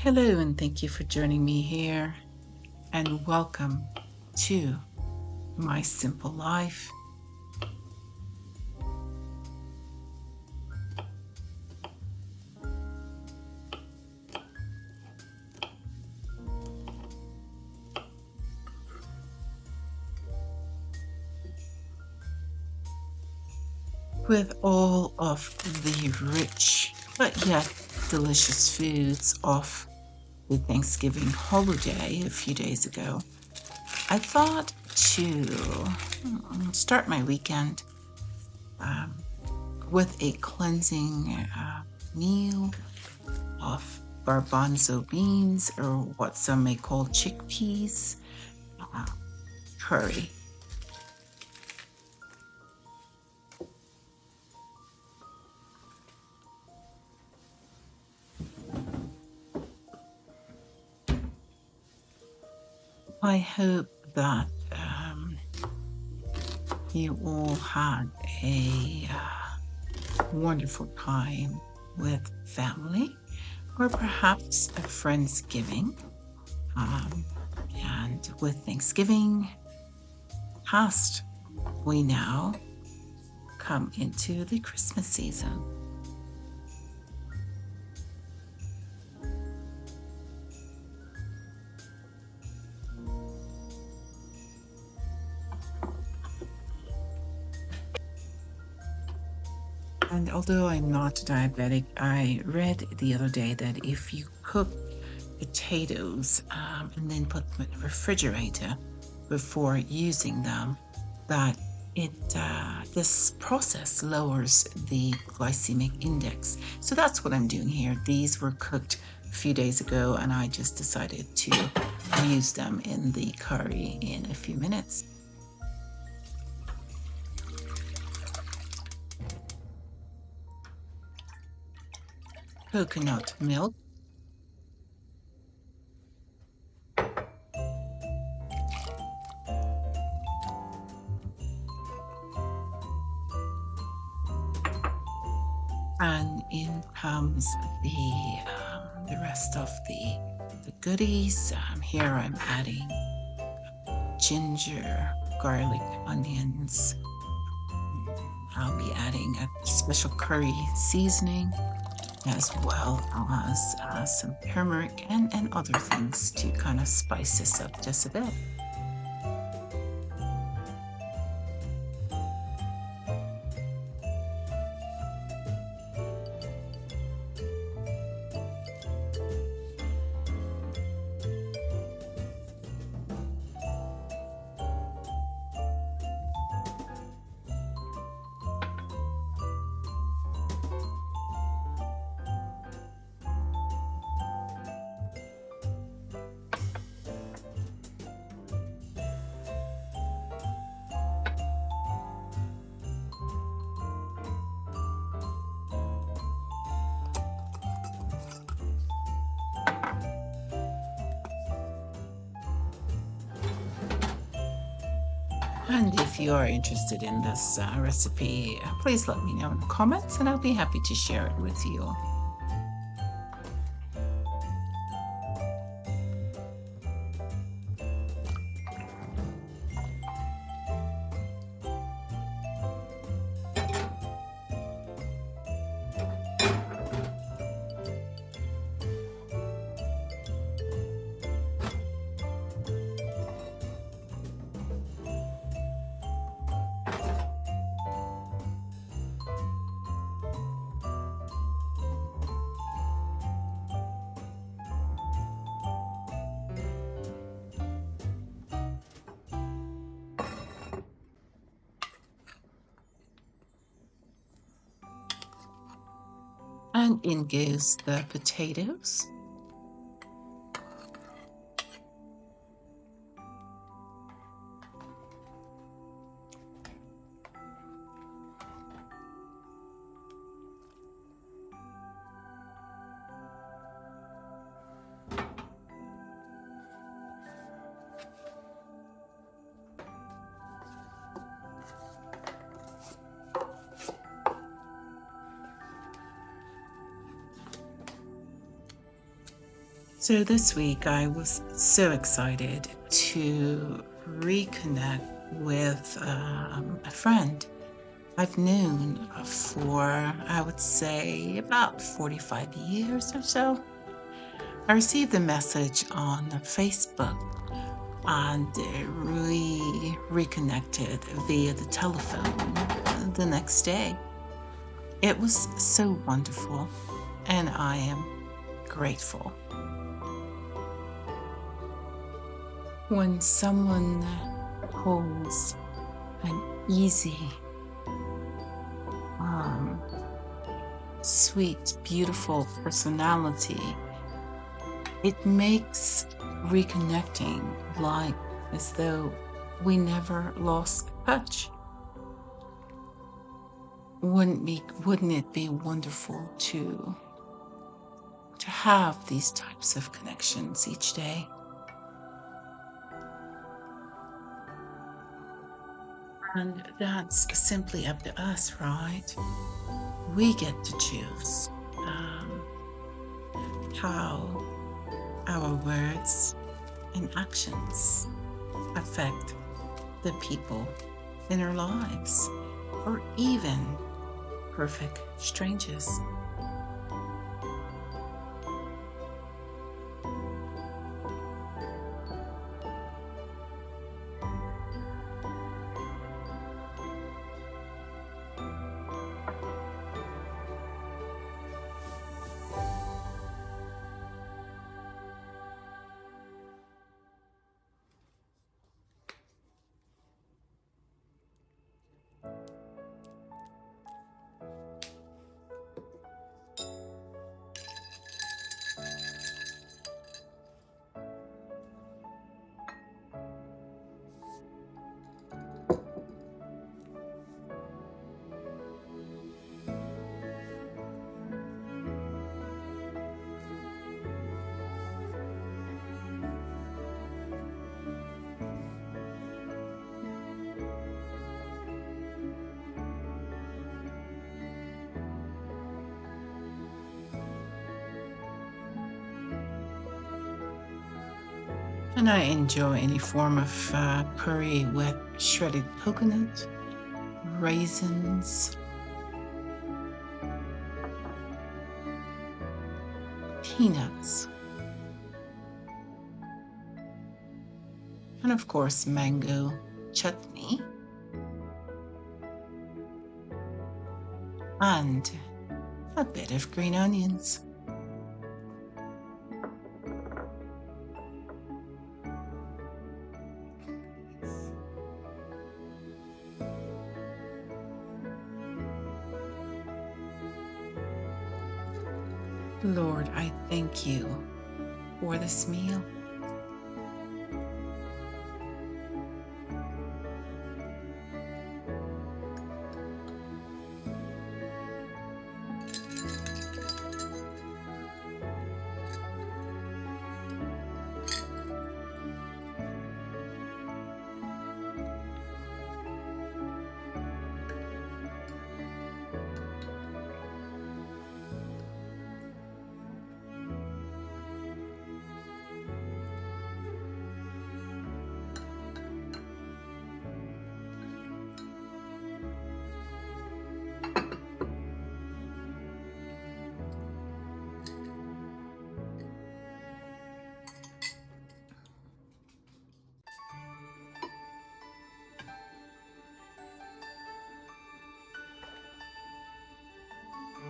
Hello, and thank you for joining me here, and welcome to my simple life. With all of the rich but yet delicious foods of the Thanksgiving holiday a few days ago, I thought to start my weekend um, with a cleansing meal of garbanzo beans, or what some may call chickpeas, uh, curry. I hope that you all had a wonderful time with family, or perhaps a Friendsgiving. Um, and with Thanksgiving past, we now come into the Christmas season. And although I'm not diabetic, I read the other day that if you cook potatoes and then put them in the refrigerator before using them, that it this process lowers the glycemic index. So that's what I'm doing here. These were cooked a few days ago, and I just decided to use them in the curry in a few minutes. Coconut milk, and in comes the rest of the goodies. Here I'm adding ginger, garlic, onions. I'll be adding a special curry seasoning, as well as some turmeric and other things to kind of spice this up just a bit. And if you are interested in this recipe, please let me know in the comments, and I'll be happy to share it with you. And in goes the potatoes. So this week I was so excited to reconnect with a friend I've known for, I would say, about 45 years or so. I received a message on Facebook and we reconnected via the telephone the next day. It was so wonderful, and I am grateful. When someone holds an easy, um, sweet, beautiful personality, it makes reconnecting like as though we never lost touch. Wouldn't it be wonderful to have these types of connections each day? And that's simply up to us, right? We get to choose how our words and actions affect the people in our lives, or even perfect strangers. And I enjoy any form of curry with shredded coconut, raisins, peanuts, and of course, mango chutney, and a bit of green onions. Lord, I thank you for this meal.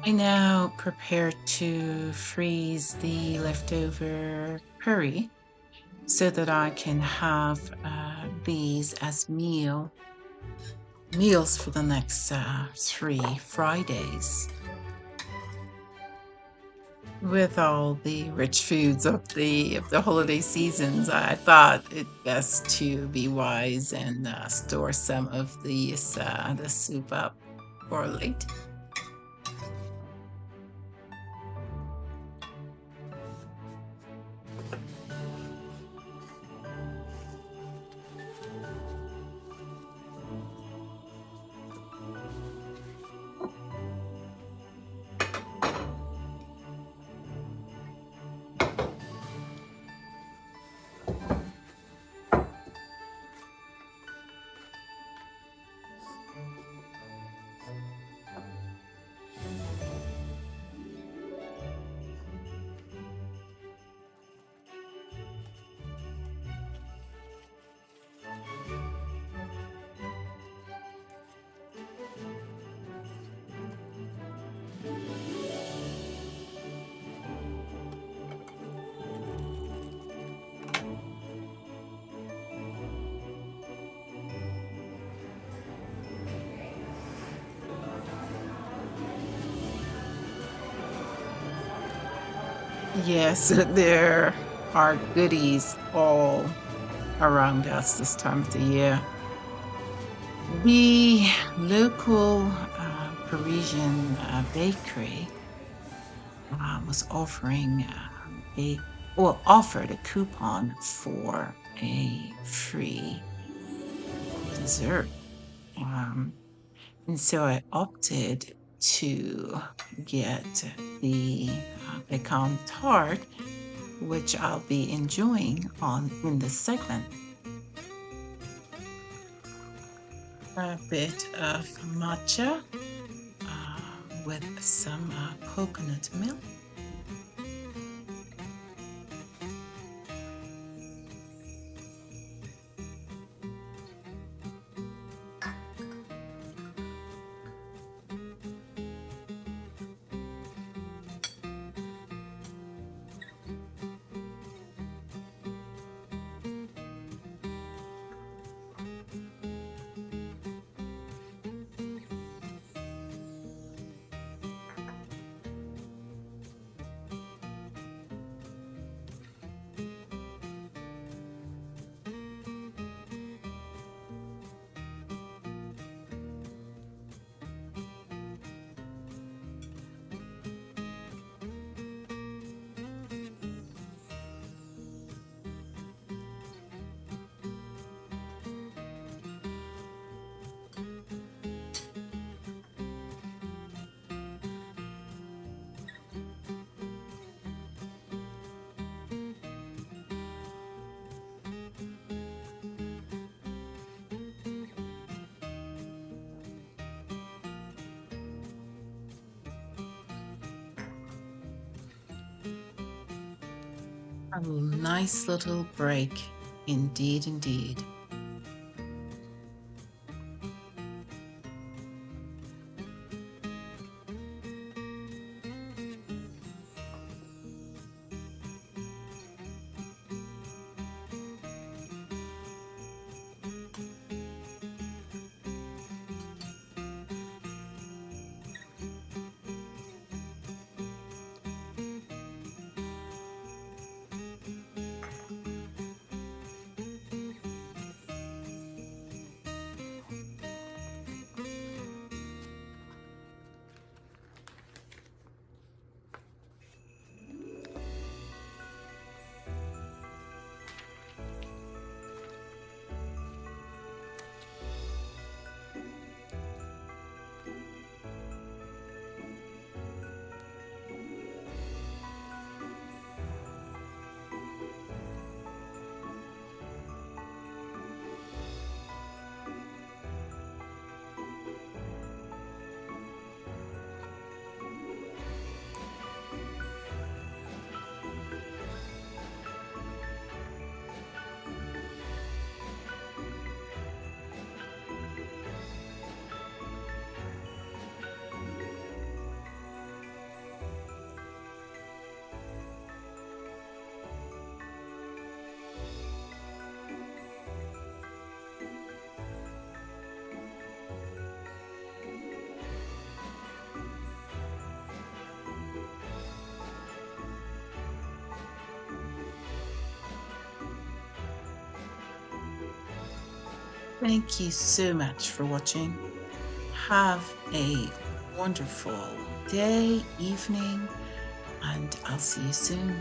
I now prepare to freeze the leftover curry so that I can have these as meals for the next 3 Fridays. With all the rich foods of the holiday seasons, I thought it best to be wise and store some of these the soup up for later. Yes, there are goodies all around us this time of the year. The local Parisian bakery was offering offered a coupon for a free dessert. Um, and so I opted to get the pecan tart, which I'll be enjoying on in this segment. A bit of matcha with some coconut milk. A nice little break, indeed, indeed. Thank you so much for watching. Have a wonderful day, evening, and I'll see you soon.